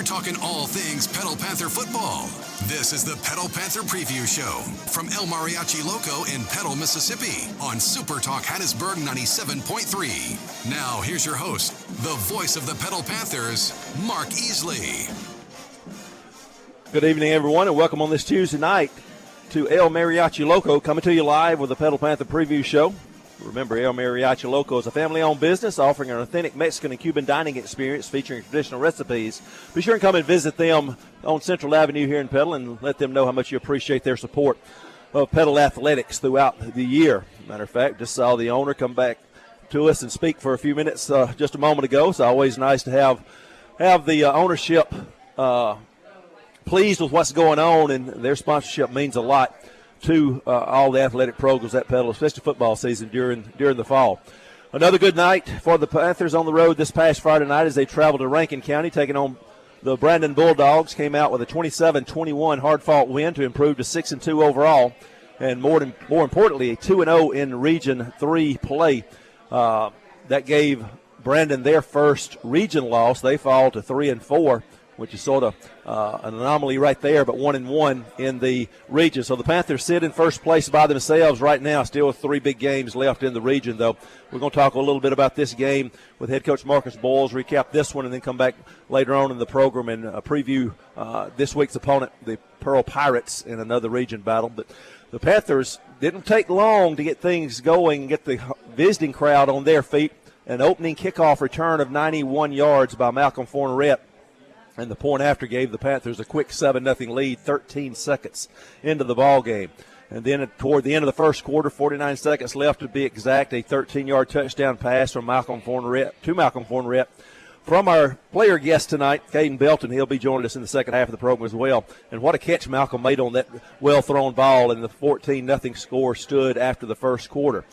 talking all things Petal Panther football. This is the Petal Panther Preview Show from El Mariachi Loco in Petal, Mississippi on SuperTalk Hattiesburg 97.3. Now, here's your host, the voice of the Petal Panthers, Mark Easley. Good evening, everyone, and welcome on this Tuesday night to El Mariachi Loco, coming to you live with the Petal Panther Preview Show. Remember, El Mariachi Loco is a family-owned business offering an authentic Mexican and Cuban dining experience featuring traditional recipes. Be sure and come and visit them on Central Avenue here in Petal and let them know how much you appreciate their support of Petal Athletics throughout the year. Matter of fact, just saw the owner come back to us and speak for a few minutes just a moment ago. It's always nice to have the ownership pleased with what's going on, and their sponsorship means a lot to all the athletic programs at Petal, especially football season during the fall. Another good night for the Panthers on the road this past Friday night as they traveled to Rankin County, taking on the Brandon Bulldogs. Came out with a 27-21 hard-fought win to improve to 6-2 overall, and more importantly, a 2-0 in Region 3 play. That gave Brandon their first region loss. They fall to 3-4. Which is sort of an anomaly right there, but 1-1 in the region. So the Panthers sit in first place by themselves right now, still with 3 big games left in the region, though. We're going to talk a little bit about this game with head coach Marcus Boyles, recap this one, and then come back later on in the program and preview this week's opponent, the Pearl Pirates, in another region battle. But the Panthers didn't take long to get things going and get the visiting crowd on their feet. An opening kickoff return of 91 yards by Malcolm Fornerette. And the point after gave the Panthers a quick 7-0 lead, 13 seconds into the ball game. And then toward the end of the first quarter, 49 seconds left to be exact, a 13-yard touchdown pass from Malcolm Fornerette. From our player guest tonight, Caden Belton, he'll be joining us in the second half of the program as well. And what a catch Malcolm made on that well-thrown ball, and the 14-0 score stood after the first quarter.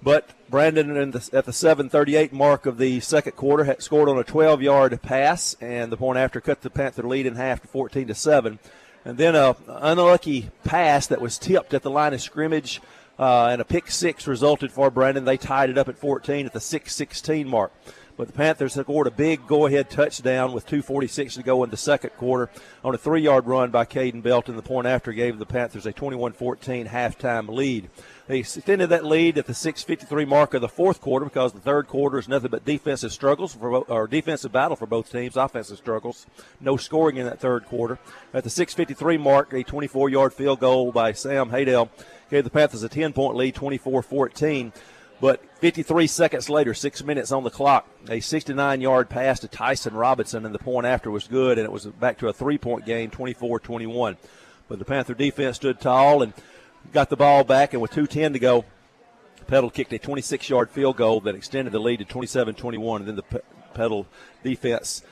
But Brandon, at the 7:38 mark of the second quarter, had scored on a 12-yard pass, and the point after cut the Panther lead in half to 14-7. And then an unlucky pass that was tipped at the line of scrimmage, and a pick six resulted for Brandon. They tied it up at 14 at the 6:16 mark. But the Panthers scored a big go-ahead touchdown with 2:46 to go in the second quarter on a 3-yard run by Caden Belton. The point after gave the Panthers a 21-14 halftime lead. They extended that lead at the 6:53 mark of the fourth quarter because the third quarter is nothing but defensive struggles or defensive battle for both teams, offensive struggles. No scoring in that third quarter. At the 6:53 mark, a 24-yard field goal by Sam Haydell gave the Panthers a 10-point lead, 24-14. But 53 seconds later, 6 minutes on the clock, a 69-yard pass to Tyson Robinson, and the point after was good, and it was back to a 3-point game, 24-21. But the Panther defense stood tall and got the ball back, and with 2:10 to go, Petal kicked a 26-yard field goal that extended the lead to 27-21, and then the Petal defense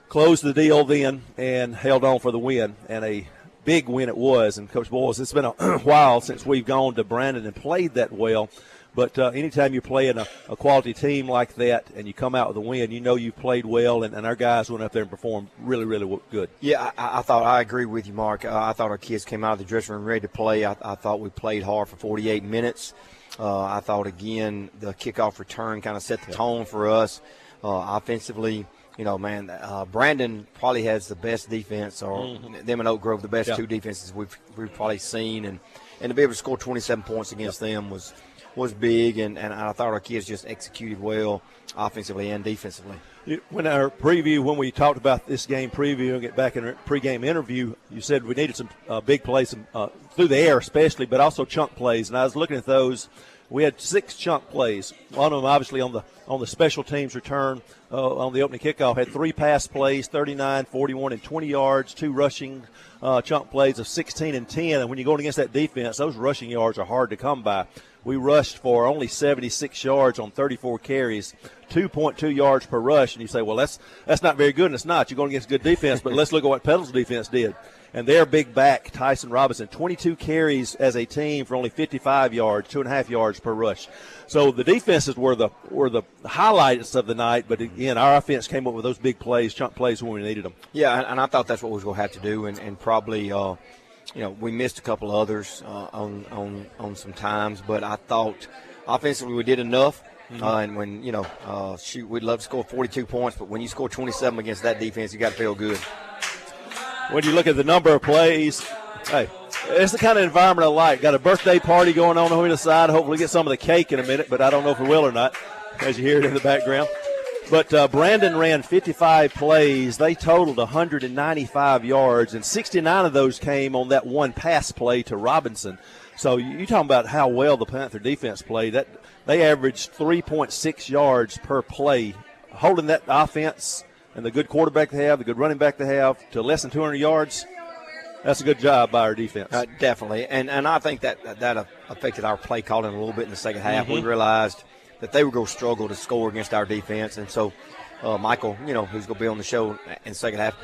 closed the deal then and held on for the win, and a big win it was. And Coach Boyles, it's been a while since we've gone to Brandon and played that well. But anytime you're playing a quality team like that and you come out with a win, you know you've played well, and our guys went up there and performed really, really good. Yeah, I agree with you, Mark. I thought our kids came out of the dressing room ready to play. I thought we played hard for 48 minutes. I thought, again, the kickoff return kind of set the tone for us. Offensively, Brandon probably has the best defense, or them and Oak Grove, the best two defenses we've probably seen. And to be able to score 27 points against them was big, and I thought our kids just executed well offensively and defensively. When we talked about this game previewing it back in a pregame interview, you said we needed some big plays through the air especially, but also chunk plays. And I was looking at those. We had 6 chunk plays. One of them obviously on the special teams return on the opening kickoff. Had 3 pass plays, 39, 41, and 20 yards, 2 rushing chunk plays of 16 and 10. And when you're going against that defense, those rushing yards are hard to come by. We rushed for only 76 yards on 34 carries, 2.2 yards per rush. And you say, well, that's not very good, and it's not. You're going against good defense, but let's look at what Petal's defense did. And their big back, Tyson Robinson, 22 carries as a team for only 55 yards, 2.5 yards per rush. So the defenses were the highlights of the night, but again, our offense came up with those big plays, chunk plays when we needed them. Yeah, and I thought that's what we was going to have to do, and probably we missed a couple others on some times, but I thought offensively we did enough. And when, we'd love to score 42 points, but when you score 27 against that defense, you got to feel good. when you look at the number of plays, hey, it's the kind of environment I like. Got a birthday party going on the side. Hopefully get some of the cake in a minute, but I don't know if we will or not, as you hear it in the background. But Brandon ran 55 plays. They totaled 195 yards, and 69 of those came on that one pass play to Robinson. So you're talking about how well the Panther defense played. That they averaged 3.6 yards per play, holding that offense and the good quarterback they have, the good running back they have, to less than 200 yards. That's a good job by our defense. Definitely, and I think that affected our play calling a little bit in the second half. We realized that they were going to struggle to score against our defense. And so Michael, who's going to be on the show in the second half,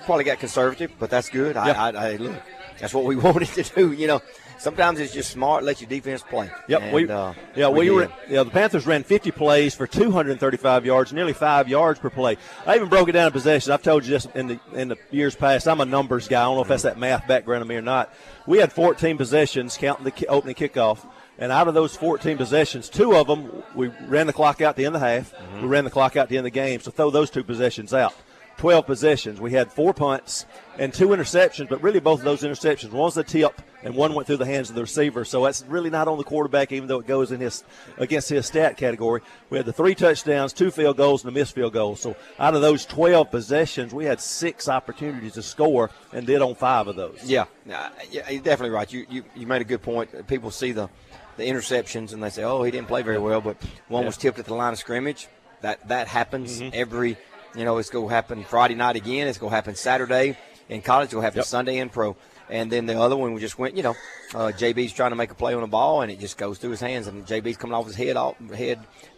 probably got conservative, but that's good. I look, that's what we wanted to do. Sometimes it's just smart, let your defense play. Yep. And, the Panthers ran 50 plays for 235 yards, nearly 5 yards per play. I even broke it down in possessions. I've told you this in the years past. I'm a numbers guy. I don't know if that's that math background of me or not. We had 14 possessions, counting the opening kickoff. And out of those 14 possessions, 2 of them, we ran the clock out at the end of the half. We ran the clock out at the end of the game. So throw those 2 possessions out. 12 possessions. We had 4 punts and 2 interceptions, but really both of those interceptions, one was a tip and one went through the hands of the receiver. So that's really not on the quarterback, even though it goes in against his stat category. We had the 3 touchdowns, 2 field goals, and a missed field goal. So out of those 12 possessions, we had 6 opportunities to score and did on 5 of those. Yeah, you're definitely right. You made a good point. People see the interceptions and they say, oh, he didn't play very well, but one was tipped at the line of scrimmage. That happens every – it's going to happen Friday night again. It's going to happen Saturday in college. It's going to happen Sunday in pro. And then the other one we just went, JB's trying to make a play on the ball, and it just goes through his hands. And JB's coming off his head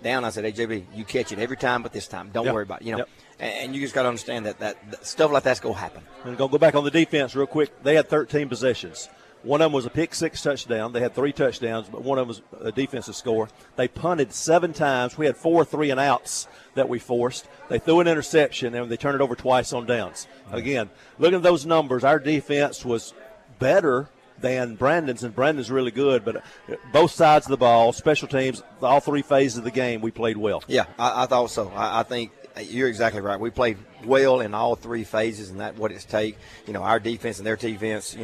down. I said, hey, JB, you catch it every time but this time. Don't worry about it. And you just got to understand that stuff like that's going to happen. And go back on the defense real quick. They had 13 possessions. One of them was a pick-6 touchdown. They had 3 touchdowns, but one of them was a defensive score. They punted 7 times. We had 4 3-and-outs that we forced. They threw an interception, and they turned it over twice on downs. Again, looking at those numbers, our defense was better than Brandon's, and Brandon's really good. But both sides of the ball, special teams, all 3 phases of the game, we played well. Yeah, I thought so. I think you're exactly right. We played well in all 3 phases, and that's what it's take. Our defense and their defense,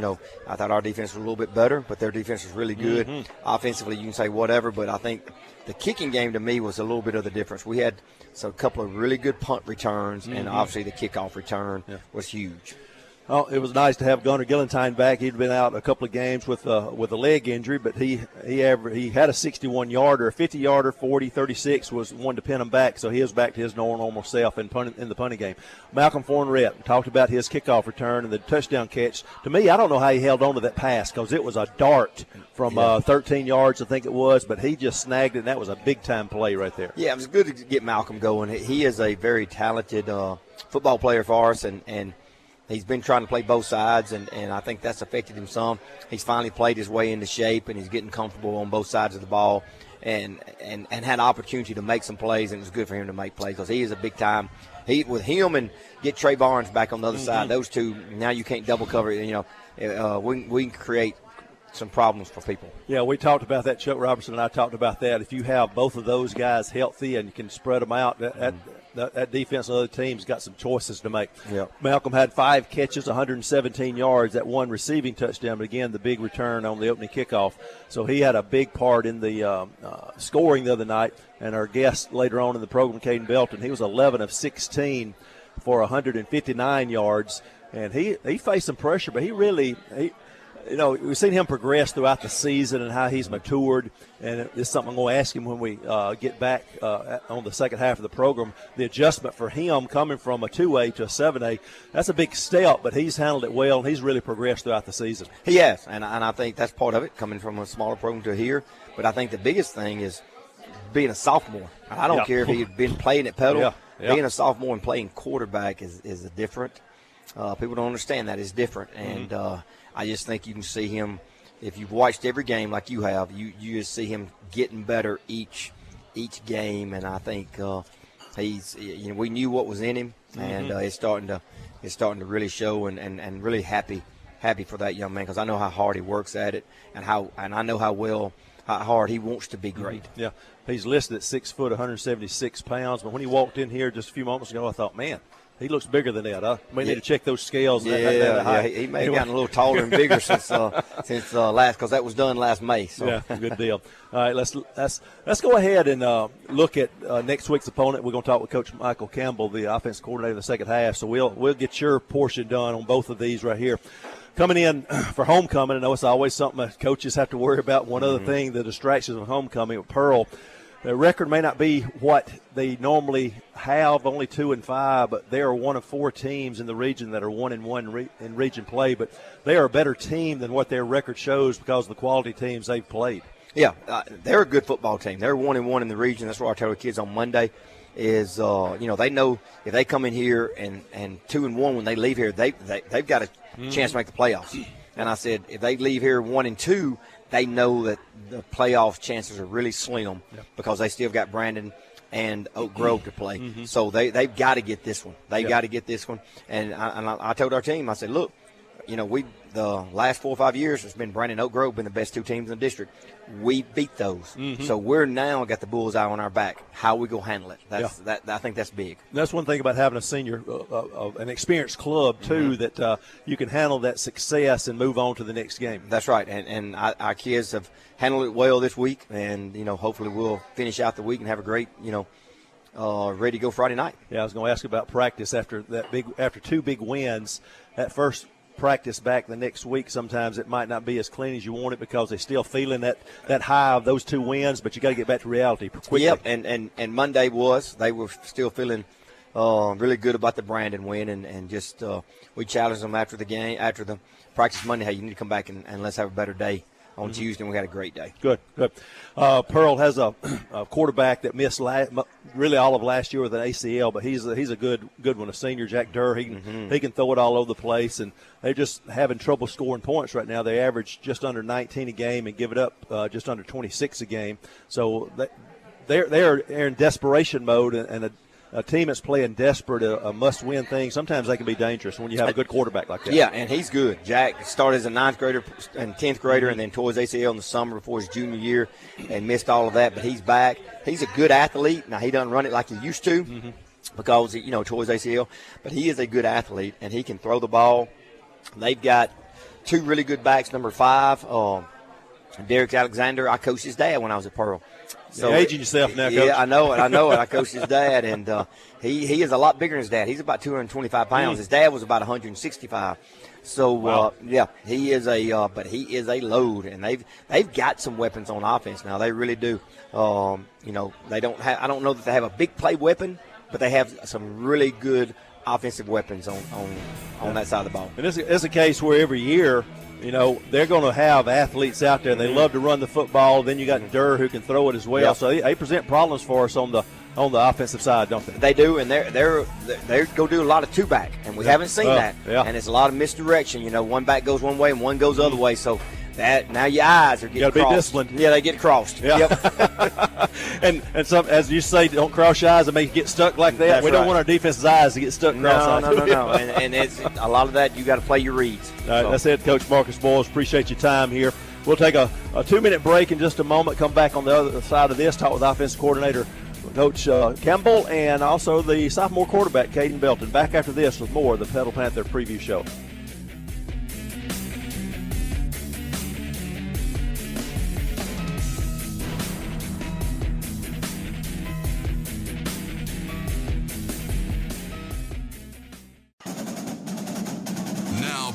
I thought our defense was a little bit better, but their defense was really good. Offensively, you can say whatever, but I think the kicking game to me was a little bit of the difference. We had a couple of really good punt returns, and obviously the kickoff return was huge. Oh, it was nice to have Gunnar Gillentine back. He'd been out a couple of games with a leg injury, but he had a 61-yarder, a 50-yarder, 40, 36 was one to pin him back, so he was back to his normal self in the punting game. Malcolm Fournette talked about his kickoff return and the touchdown catch. To me, I don't know how he held on to that pass because it was a dart from 13 yards, I think it was, but he just snagged it, and that was a big-time play right there. Yeah, it was good to get Malcolm going. He is a very talented football player for us, and he's been trying to play both sides, and I think that's affected him some. He's finally played his way into shape, and he's getting comfortable on both sides of the ball and had opportunity to make some plays, and it was good for him to make plays because he is a big-time. With him and get Trey Barnes back on the other side, those two, now you can't double cover. We can create some problems for people. Yeah, we talked about that. Chuck Robertson and I talked about that. If you have both of those guys healthy and you can spread them out, that defense and other teams got some choices to make. Yep. Malcolm had 5 catches, 117 yards, that one receiving touchdown, but again, the big return on the opening kickoff. So he had a big part in the scoring the other night. And our guest later on in the program, Caden Belton, he was 11 of 16 for 159 yards. And he faced some pressure, but we've seen him progress throughout the season and how he's matured. And it's something I'm going to ask him when we get back on the second half of the program. The adjustment for him coming from a 2A to a 7A, that's a big step, but he's handled it well, and he's really progressed throughout the season. He has, and I think that's part of it, coming from a smaller program to here. But I think the biggest thing is being a sophomore. I don't care if he had been playing at Petal. Being a sophomore and playing quarterback is a different. People don't understand that. It's different. And I just think you can see him, if you've watched every game like you have, you just see him getting better each game. And I think we knew what was in him, and it's starting to really show, and really happy for that young man, because I know how hard he works at it, and I know how hard he wants to be great. Yeah, he's listed at 6 foot, 176 pounds. But when he walked in here just a few moments ago, I thought, man, He looks bigger than that, huh? We need to check those scales. Yeah, he may have gotten a little taller and bigger since last, because that was done last May. So. Yeah, good deal. All right, let's go ahead and look at next week's opponent. We're going to talk with Coach Michael Campbell, the offensive coordinator in the second half. So we'll get your portion done on both of these right here. Coming in for homecoming, I know it's always something that coaches have to worry about. One other thing, the distractions of homecoming with Pearl. The record may not be what they normally have, only 2-5, but they are one of 4 teams in the region that are 1-1 in region play. But they are a better team than what their record shows because of the quality teams they've played. Yeah, they're a good football team. They're 1-1 in the region. That's what I tell the kids on Monday is, they know if they come in here and 2-1 when they leave here, they've got a chance to make the playoffs. And I said if they leave here 1-2, they know that the playoff chances are really slim because they still got Brandon and Oak Grove to play. So they've got to get this one. They've got to get this one. And I told our team, I said, look, the last 4 or 5 years, it's been Brandon and Oak Grove been the best 2 teams in the district. We beat those. So we're now got the bullseye on our back. How we go handle it. I think that's big. That's one thing about having a senior, an experienced club, too, that you can handle that success and move on to the next game. That's right. And our kids have handled it well this week. And, hopefully we'll finish out the week and have a great, ready to go Friday night. Yeah, I was going to ask about practice after 2 big wins. That first practice back the next week, sometimes it might not be as clean as you want it because they're still feeling that high of those 2 wins, but you got to get back to reality quickly. Yep, and Monday they were still feeling really good about the Brandon win, and just we challenged them after the practice Monday. Hey, you need to come back and let's have a better day on Tuesday, and we had a great day. Good. Pearl has a quarterback that missed really all of last year with an ACL, but he's a good one, a senior, Jack Durr. He can throw it all over the place, and they're just having trouble scoring points right now. They average just under 19 a game and give it up just under 26 a game. So they're in desperation mode, and a team that's playing desperate, a must-win thing, sometimes they can be dangerous when you have a good quarterback like that. Yeah, and he's good. Jack started as a 9th grader and 10th grader and then tore his ACL in the summer before his junior year and missed all of that, but he's back. He's a good athlete. Now, he doesn't run it like he used to because, tore his ACL, but he is a good athlete, and he can throw the ball. They've got 2 really good backs, number 5, Derek Alexander. I coached his dad when I was at Pearl. So you're aging yourself now, Coach. Yeah, I know it. I coached his dad, and he is a lot bigger than his dad. He's about 225 pounds. His dad was about 165. So wow. He is but he is a load, and they've got some weapons on offense now. They really do. They don't have. I don't know that they have a big play weapon, but they have some really good offensive weapons on that side of the ball. And it's a case where every year, they're going to have athletes out there. They love to run the football. Then you got Durr who can throw it as well. Yep. So they present problems for us on the offensive side, don't they? They do, and they're go do a lot of 2-back, and we haven't seen that. Yeah. And it's a lot of misdirection. One back goes one way and one goes the other way. So that now your eyes are getting crossed. You got to be disciplined. Yeah, they get crossed. Yeah. Yep. and some, as you say, don't cross your eyes and make you get stuck like that. That's we don't want our defense's eyes to get stuck cross-eyed. No. And it's a lot of that. You got to play your reads. All right, that's it, Coach Marcus Boyles. Appreciate your time here. We'll take a 2-minute break in just a moment. Come back on the other side of this. Talk with offensive coordinator Coach Campbell and also the sophomore quarterback Caden Belton. Back after this with more of the Petal Panther Preview Show.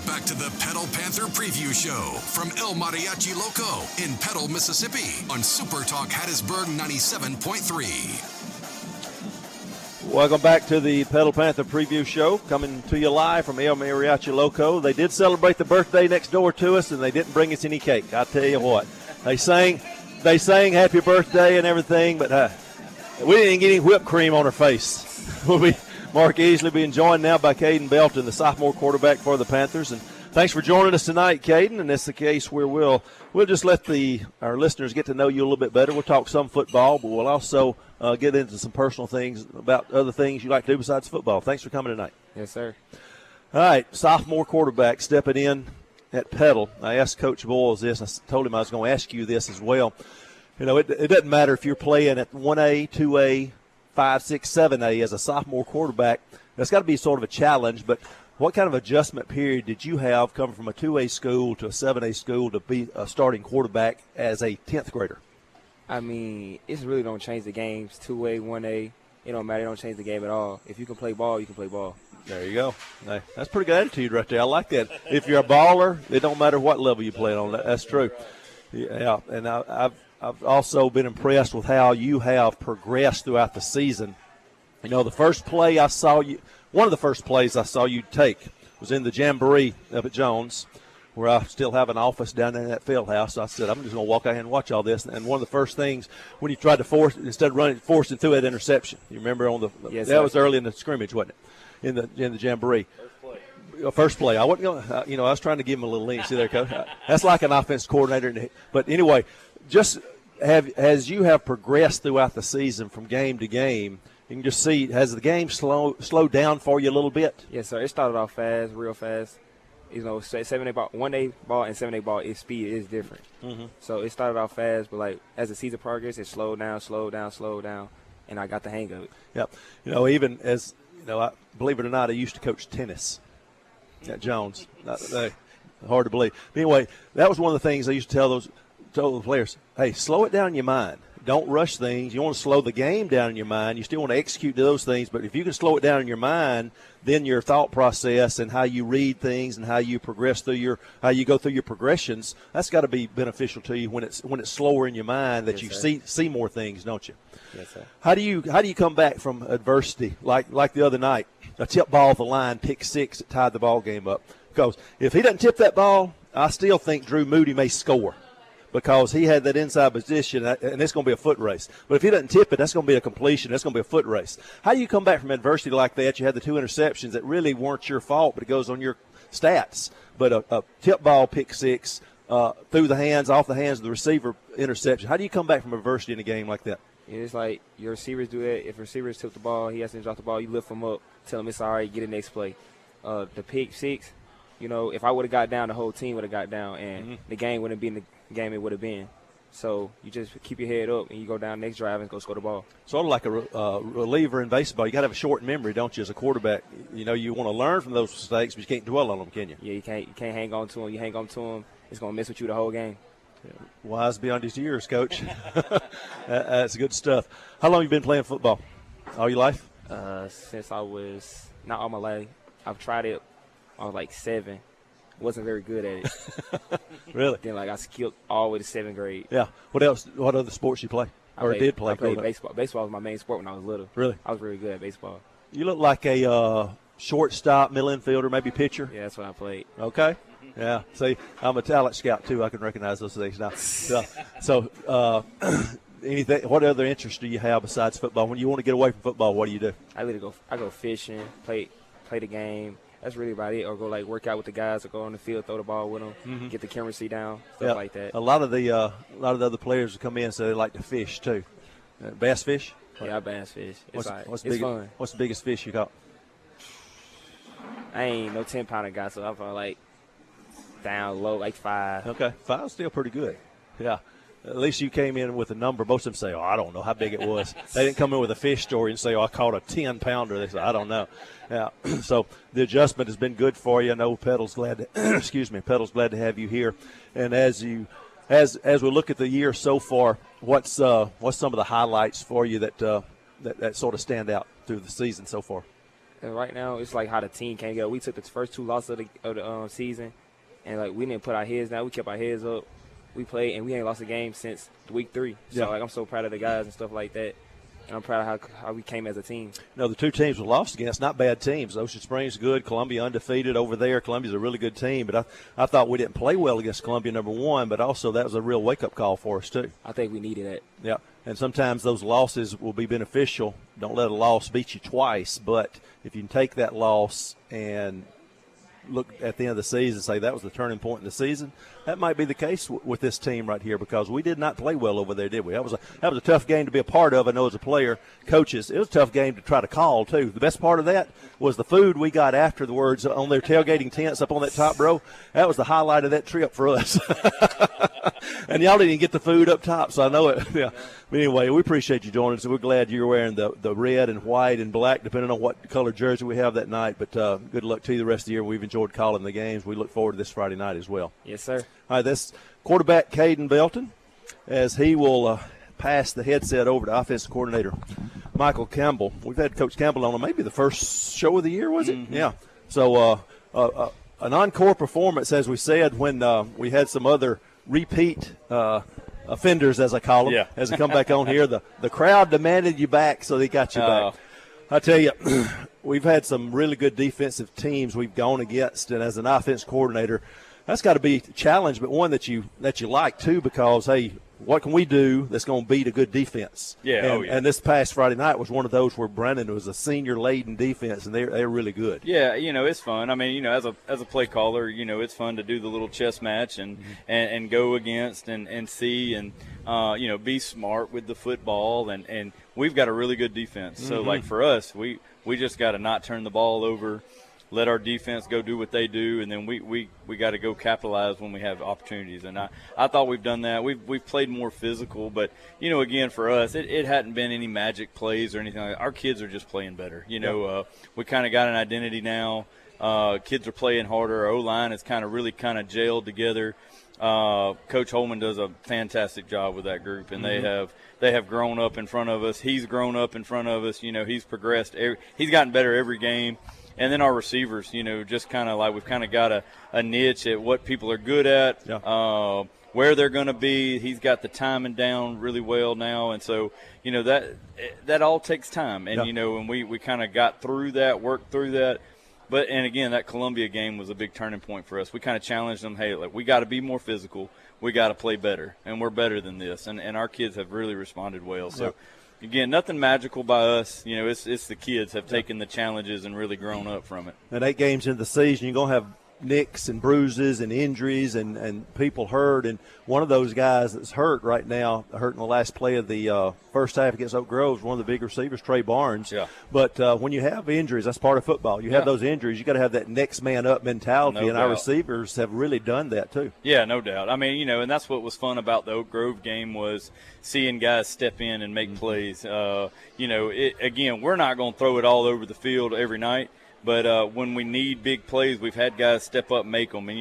Back to the Petal Panther Preview Show from El Mariachi Loco in Petal, Mississippi on SuperTalk Hattiesburg 97.3. Welcome back to the Petal Panther Preview Show, coming to you live from El Mariachi Loco. They did celebrate the birthday next door to us, and they didn't bring us any cake. I tell you what, they sang happy birthday and everything, but we didn't get any whipped cream on our face. We'll be Mark Easley being joined now by Caden Belton, the sophomore quarterback for the Panthers. And thanks for joining us tonight, Caden. And it's the case where we'll just let our listeners get to know you a little bit better. We'll talk some football, but we'll also get into some personal things about other things you like to do besides football. Thanks for coming tonight. Yes, sir. All right, sophomore quarterback stepping in at Petal. I asked Coach Boyles this. I told him I was going to ask you this as well. It doesn't matter if you're playing at 1A, 2A, 5, 6, 7A as a sophomore quarterback. that's got to be sort of a challenge, but what kind of adjustment period did you have coming from a 2A school to a 7A school to be a starting quarterback as a 10th grader? I mean, it really don't change the games. 2A, 1A, it don't matter. It don't change the game at all. If you can play ball, you can play ball. There you go. Hey, that's a pretty good attitude right there. I like that. If you're a baller, it don't matter what level you play on. That's true. Yeah, and I've also been impressed with how you have progressed throughout the season. You know, the first play I saw you – one of the first plays I saw you take was in the Jamboree up at Jones, where I still have an office down there in that field house. So I said, I'm just going to walk out here and watch all this. And one of the first things, when you tried to force, instead of running, forcing through that interception. You remember on the yes, that was early in the scrimmage, wasn't it? In the Jamboree. First play. I wasn't going to, I was trying to give him a little lean. See there, Coach? That's like an offense coordinator. But anyway, just as you have progressed throughout the season from game to game, you can just see, has the game slowed down for you a little bit? Yes, sir. It started off fast, real fast. You know, 7A ball, 1A ball and 7A ball, its speed is different. Mm-hmm. So it started off fast, but like as the season progressed, it slowed down, and I got the hang of it. Yep. You know, even as you know, believe it or not, I used to coach tennis at Jones. Hard to believe. But anyway, that was one of the things I used to tell the players. Hey, slow it down in your mind. Don't rush things. You want to slow the game down in your mind. You still want to execute those things, but if you can slow it down in your mind, then your thought process and how you read things and how you progress through how you go through your progressions, that's got to be beneficial to you when it's slower in your mind that yes, you see more things, don't you? Yes, sir. How do you come back from adversity like the other night? A tip ball off the line, pick six, that tied the ball game up. Because if he doesn't tip that ball, I still think Drew Moody may score, because he had that inside position, and it's going to be a foot race. But if he doesn't tip it, that's going to be a completion. That's going to be a foot race. How do you come back from adversity like that? You had the 2 interceptions that really weren't your fault, but it goes on your stats. But a tip ball pick six through the hands, off the hands of the receiver interception. How do you come back from adversity in a game like that? It's like your receivers do that. If receivers tip the ball, he has to drop the ball, you lift him up, tell him it's all right, get it next play. The pick six, you know, if I would have got down, the whole team would have got down, and the game wouldn't be in the game it would have been. So you just keep your head up and you go down next drive and go score the ball. Sort of like a reliever in baseball. You got to have a short memory, don't you, as a quarterback? You know, you want to learn from those mistakes, but you can't dwell on them, can you? Yeah, you can't hang on to them. You hang on to them, it's going to mess with you the whole game. Yeah. Wise beyond his years, Coach. That's good stuff. How long have you been playing football? All your life? Since I was – not all my life. I've tried it. I was like 7. Wasn't very good at it. Really? Then, I skipped all the way to 7th grade. Yeah. What else? What other sports you play? Did play? I played baseball. Baseball was my main sport when I was little. Really? I was really good at baseball. You look like a shortstop, middle infielder, maybe pitcher. Yeah, that's what I played. Okay. Yeah. See, I'm a talent scout, too. I can recognize those things now. So anything? What other interests do you have besides football? When you want to get away from football, what do you do? I go fishing, play the game. That's really about it. Or go work out with the guys, or go on the field, throw the ball with them, get the camera seat down, stuff like that. A lot of the other players come in, so they like to fish too. Bass fish? Yeah, I bass fish. It's fun. What's the biggest fish you caught? I ain't no 10-pounder guy, so I'm probably down low, 5. Okay, 5's still pretty good. Yeah. At least you came in with a number. Most of them say, I don't know how big it was. They didn't come in with a fish story and say, I caught a 10-pounder. They say, I don't know. Yeah. So the adjustment has been good for you. I know Petal's glad to, Petal's glad to have you here. And as we look at the year so far, what's some of the highlights for you that sort of stand out through the season so far? And right now, it's how the team came together. We took the first 2 losses of the season, and we didn't put our heads down. We kept our heads up. We played, and we ain't lost a game since week 3. So, I'm so proud of the guys and stuff like that. And I'm proud of how we came as a team. No, the 2 teams we lost against, not bad teams. Ocean Springs good, Columbia undefeated over there. Columbia's a really good team. But I thought we didn't play well against Columbia, number 1, but also that was a real wake-up call for us too. I think we needed that. Yeah, and sometimes those losses will be beneficial. Don't let a loss beat you twice, but if you can take that loss and look at the end of the season and say that was the turning point in the season, that might be the case with this team right here, because we did not play well over there, did we? That was a tough game to be a part of. I know as a player, coaches, it was a tough game to try to call too. The best part of that was the food we got afterwards on their tailgating tents up on that top row. That was the highlight of that trip for us. And y'all didn't even get the food up top, so I know it. Yeah. But anyway, we appreciate you joining us. We're glad you're wearing the red and white and black, depending on what color jersey we have that night. But good luck to you the rest of the year. We've enjoyed calling the games. We look forward to this Friday night as well. Yes, sir. All right, that's quarterback Caden Belton, as he will pass the headset over to offensive coordinator Michael Campbell. We've had Coach Campbell on maybe the first show of the year, was it? Mm-hmm. Yeah. So an encore performance, as we said, when we had some other repeat offenders, as I call them, as they come back on here. The crowd demanded you back, so they got you back. I tell you, we've had some really good defensive teams we've gone against, and as an offense coordinator, that's got to be a challenge, but one that you like too, because hey, what can we do that's going to beat a good defense? Yeah, and this past Friday night was one of those where Brandon was a senior-laden defense, and they're really good. Yeah, it's fun. I mean, as a play caller, it's fun to do the little chess match and go against and see and be smart with the football, and we've got a really good defense. So like for us, we just got to not turn the ball over. Let our defense go do what they do, and then we got to go capitalize when we have opportunities. And I thought we've done that. We've played more physical, but again for us, it hadn't been any magic plays or anything like that. Our kids are just playing better. We kind of got an identity now. Kids are playing harder. Our O-line is really gelled together. Coach Holman does a fantastic job with that group, and they have grown up in front of us. He's grown up in front of us. He's progressed. He's gotten better every game. And then our receivers, just we've got a niche at what people are good at, where they're going to be. He's got the timing down really well now. And so, that all takes time. And, and we kind of got through that, worked through that. And again, that Columbia game was a big turning point for us. We kind of challenged them, hey, we got to be more physical. We got to play better, and we're better than this. And our kids have really responded well. So. Again, nothing magical by us. It's the kids have taken the challenges and really grown up from it. And 8 games into the season, you're going to have nicks and bruises and injuries and people hurt. And one of those guys that's hurt right now, hurt in the last play of the first half against Oak Grove, is one of the big receivers, Trey Barnes. Yeah. But when you have injuries, that's part of football. You have those injuries, you got to have that next man up mentality, and our receivers have really done that too. Yeah, no doubt. I mean, and that's what was fun about the Oak Grove game was seeing guys step in and make plays. Again, we're not going to throw it all over the field every night. But when we need big plays, we've had guys step up and make them. And,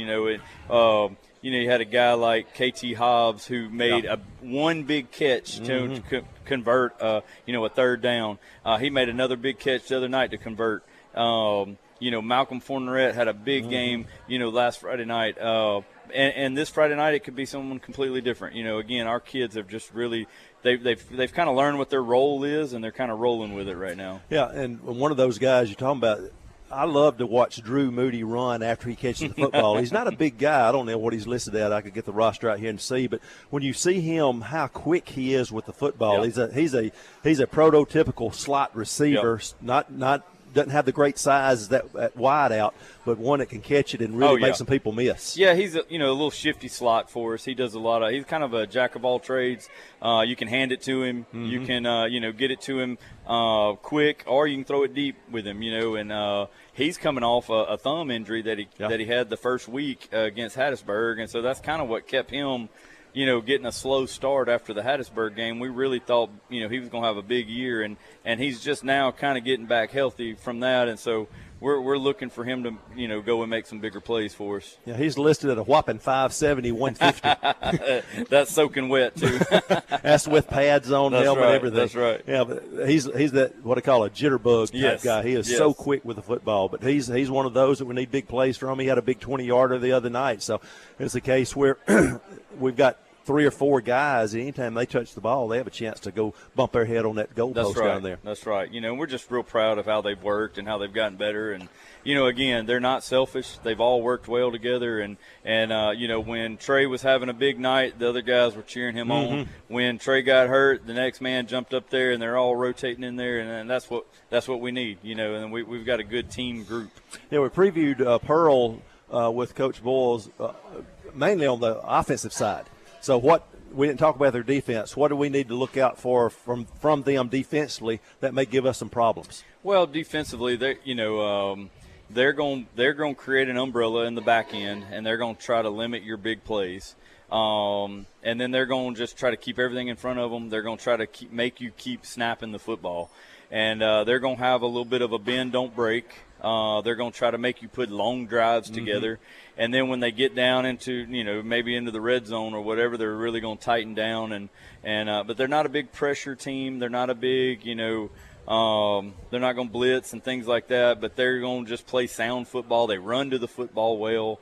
you had a guy like KT Hobbs who made one big catch to convert, a third down. He made another big catch the other night to convert. Malcolm Fourneret had a big game, last Friday night. And this Friday night it could be someone completely different. Again, our kids have just really they've kind of learned what their role is, and they're kind of rolling with it right now. Yeah, and one of those guys you're talking about, I love to watch Drew Moody run after he catches the football. He's not a big guy. I don't know what he's listed at. I could get the roster out here and see. But when you see him, how quick he is with the football, he's a prototypical slot receiver. Not doesn't have the great size that wide out, but one that can catch it and really make some people miss. Yeah, he's a little shifty slot for us. He does a lot of. He's kind of a jack of all trades. You can hand it to him. You can get it to him quick, or you can throw it deep with him. And he's coming off a thumb injury that he had the first week against Hattiesburg, and so that's kind of what kept him. Getting a slow start after the Hattiesburg game. We really thought, he was going to have a big year, and he's just now kind of getting back healthy from that. And so we're looking for him to, go and make some bigger plays for us. Yeah, he's listed at a whopping 5'70", 150. That's soaking wet, too. That's with pads on, helmet, everything. That's right. Yeah, but he's that, what I call a jitterbug type guy. He is so quick with the football, but he's one of those that we need big plays from. He had a big 20-yarder the other night. So it's a case where we've got 3 or 4 guys, anytime they touch the ball, they have a chance to go bump their head on that goalpost down there. That's right. We're just real proud of how they've worked and how they've gotten better. And, again, they're not selfish. They've all worked well together. And when Trey was having a big night, the other guys were cheering him on. When Trey got hurt, the next man jumped up there, and they're all rotating in there. And that's what we need, and we've got a good team group. Yeah, we previewed Pearl with Coach Boyles mainly on the offensive side. So we didn't talk about their defense. What do we need to look out for from them defensively that may give us some problems? Well, defensively, they're going to create an umbrella in the back end, and they're going to try to limit your big plays. And then they're going to just try to keep everything in front of them. They're going to try to make you keep snapping the football. And they're going to have a little bit of a bend, don't break. They're going to try to make you put long drives together. And then when they get down into, maybe into the red zone or whatever, they're really going to tighten down. But they're not a big pressure team. They're not a big, they're not going to blitz and things like that. But they're going to just play sound football. They run to the football well.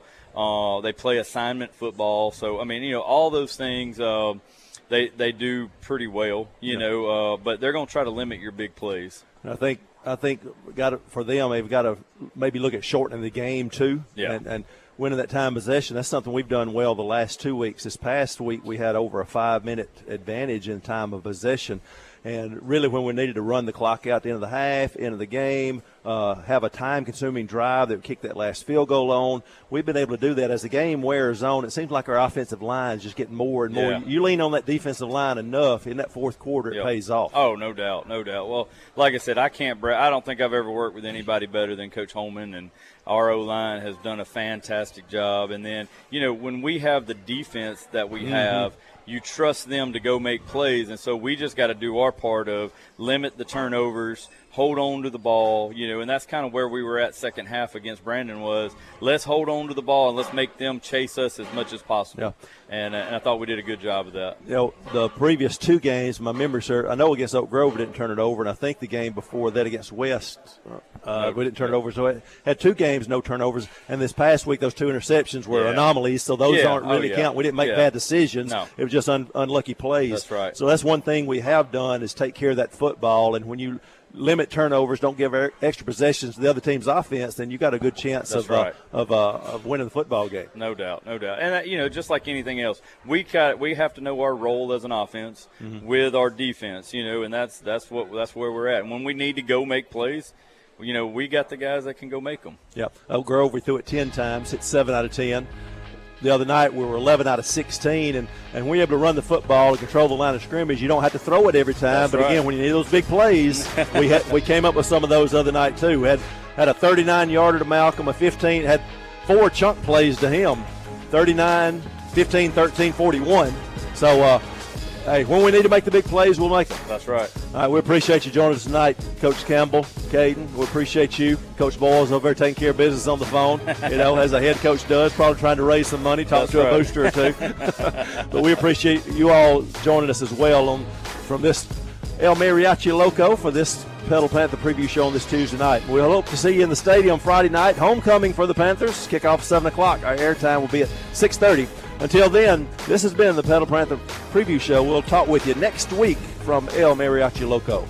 They play assignment football. So, all those things they do pretty well, but they're going to try to limit your big plays. I think for them, they've got to maybe look at shortening the game too, and winning that time possession. That's something we've done well the last 2 weeks. This past week we had over a 5-minute advantage in time of possession. And really when we needed to run the clock out at the end of the half, end of the game, have a time-consuming drive that would kick that last field goal on, we've been able to do that. As the game wears on, it seems like our offensive line is just getting more and more. You lean on that defensive line enough, in that fourth quarter it pays off. Oh, no doubt, no doubt. Well, like I said, I don't think I've ever worked with anybody better than Coach Holman, and our O-line has done a fantastic job. And then, when we have the defense that we have, you trust them to go make plays, and so we just got to do our part of limit the turnovers, hold on to the ball, and that's kind of where we were at second half against Brandon was let's hold on to the ball and let's make them chase us as much as possible. And I thought we did a good job of that. The previous 2 games, my memory serves, I know against Oak Grove we didn't turn it over, and I think the game before that against West we didn't turn it over. So it had 2 games, no turnovers, and this past week those 2 interceptions were anomalies, so those aren't really count. We didn't make bad decisions. No. It was just unlucky plays. That's right. So that's one thing we have done is take care of that football, and when you limit turnovers, don't give extra possessions to the other team's offense, then you got a good chance of winning the football game. No doubt, no doubt. And just like anything else, we have to know our role as an offense with our defense, and that's where we're at. And when we need to go make plays, we got the guys that can go make them. Oak Grove, we threw it 10 times, hit 7 out of 10. The other night we were 11 out of 16, and we were able to run the football and control the line of scrimmage. You don't have to throw it every time, but again, when you need those big plays, we came up with some of those the other night too. We had a 39-yarder to Malcolm, a 15, had 4 chunk plays to him, 39, 15, 13, 41. So, hey, when we need to make the big plays, we'll make them. That's right. All right, we appreciate you joining us tonight, Coach Campbell, Caden. We appreciate you. Coach Boyles over there taking care of business on the phone, as a head coach does, probably trying to raise some money, talk to a booster or 2. But we appreciate you all joining us as well from this El Mariachi Loco for this Petal Panther Preview Show on this Tuesday night. We'll hope to see you in the stadium Friday night. Homecoming for the Panthers. Kickoff 7 o'clock. Our airtime will be at 6:30. Until then, this has been the Petal Panther Preview Show. We'll talk with you next week from El Mariachi Loco.